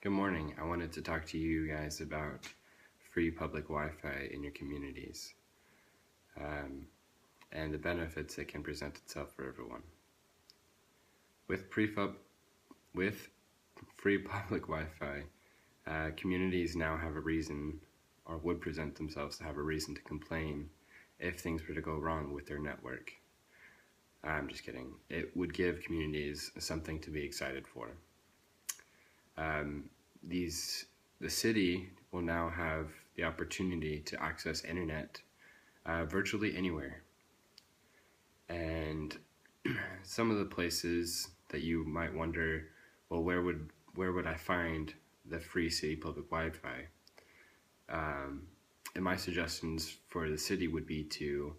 Good morning. I wanted to talk to you guys about free public Wi-Fi in your communities um, and the benefits it can present itself for everyone. With, with free public Wi-Fi, communities now have a reason, or would present themselves to have a reason to complain if things were to go wrong with their network. I'm just kidding. It would give communities something to be excited for. The city will now have the opportunity to access internet virtually anywhere. And some of the places that you might wonder, well, where would I find the free city public Wi-Fi? And my suggestions for the city would be to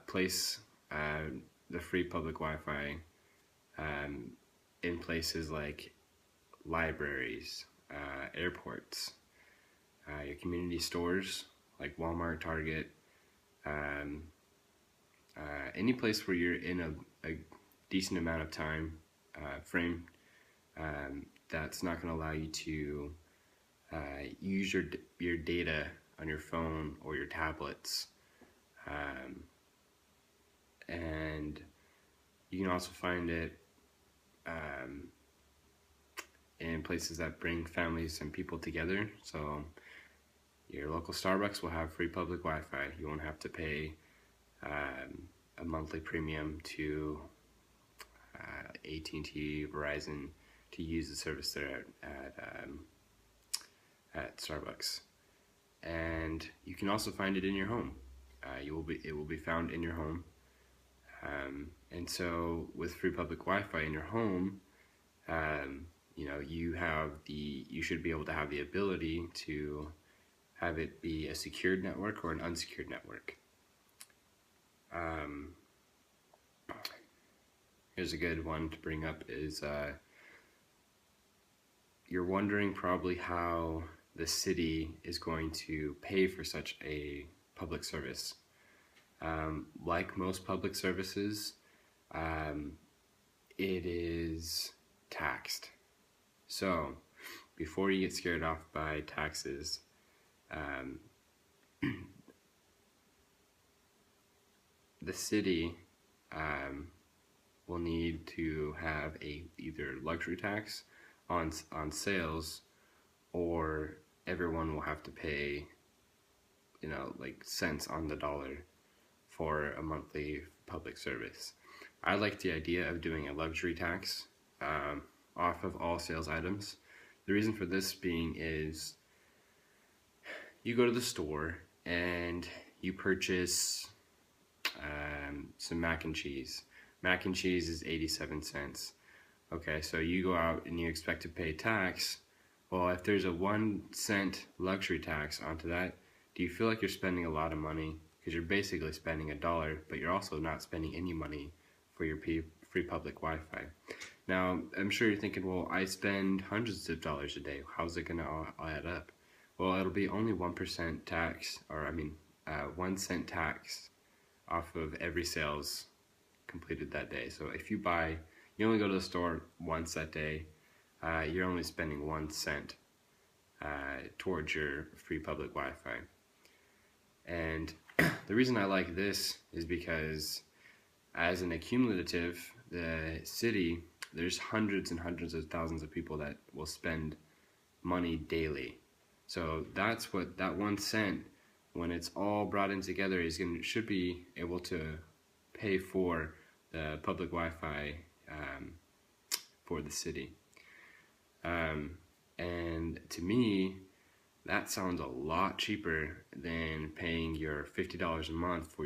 place the free public Wi-Fi in places like libraries, airports, your community stores like Walmart, Target, any place where you're in a decent amount of time frame that's not going to allow you to use your data on your phone or your tablets. And you can also find it in places that bring families and people together. So your local Starbucks will have free public Wi-Fi. You won't have to pay a monthly premium to AT&T, Verizon to use the service there at Starbucks. And you can also find it in your home. It will be found in your home. And so with free public Wi-Fi in your home, you should be able to have the ability to have it be a secured network or an unsecured network. Here's a good one to bring up is you're wondering probably how the city is going to pay for such a public service. Like most public services, it is taxed. So, before you get scared off by taxes, the city will need to have either luxury tax on sales, or everyone will have to pay, like cents on the dollar for a monthly public service. I like the idea of doing a luxury tax off of all sales items. The reason for this being is you go to the store and you purchase some mac and cheese. Mac and cheese is 87 cents. Okay, so you go out and you expect to pay tax. Well, if there's a 1 cent luxury tax onto that, do you feel like you're spending a lot of money? Because you're basically spending $1, but you're also not spending any money for your free public Wi-Fi. Now, I'm sure you're thinking, well, I spend hundreds of dollars a day. How's it gonna all add up? Well, it'll be only 1% tax, 1 cent tax off of every sales completed that day. So if you only go to the store once that day, you're only spending 1 cent towards your free public Wi-Fi. And the reason I like this is because as an accumulative, the city, there's hundreds and hundreds of thousands of people that will spend money daily. So that's what that 1 cent, when it's all brought in together, should be able to pay for the public Wi-Fi for the city. And to me, that sounds a lot cheaper than paying your $50 a month for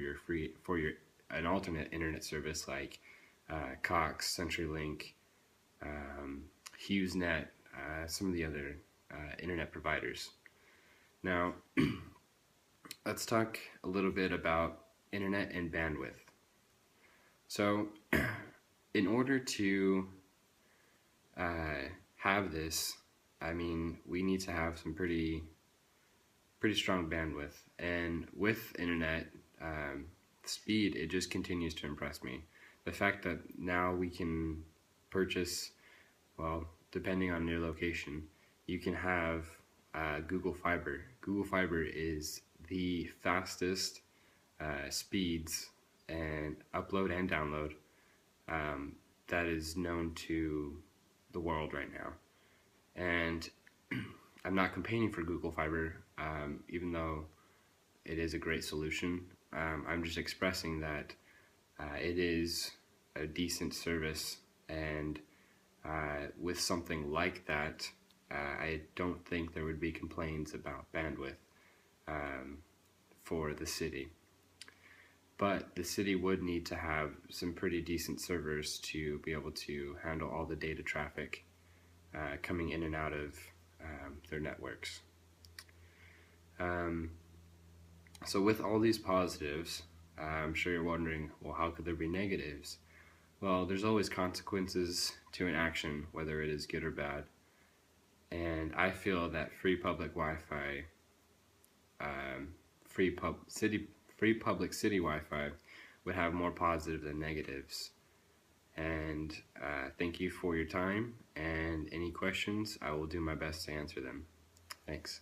an alternate internet service like Cox, CenturyLink, HughesNet, some of the other internet providers. Now, let's talk a little bit about internet and bandwidth. So, in order to have this, we need to have some pretty strong bandwidth. And with internet speed, it just continues to impress me. The fact that now we can purchase, well, depending on your location, you can have Google Fiber. Google Fiber is the fastest speeds and upload and download um, that is known to the world right now. And I'm not campaigning for Google Fiber, even though it is a great solution. I'm just expressing that it is a decent service, and with something like that, I don't think there would be complaints about bandwidth for the city. But the city would need to have some pretty decent servers to be able to handle all the data traffic coming in and out of their networks. So with all these positives, I'm sure you're wondering, well, how could there be negatives? Well, there's always consequences to an action, whether it is good or bad. And I feel that free public Wi-Fi, free public city Wi-Fi would have more positive than negatives. And thank you for your time, and any questions, I will do my best to answer them. Thanks.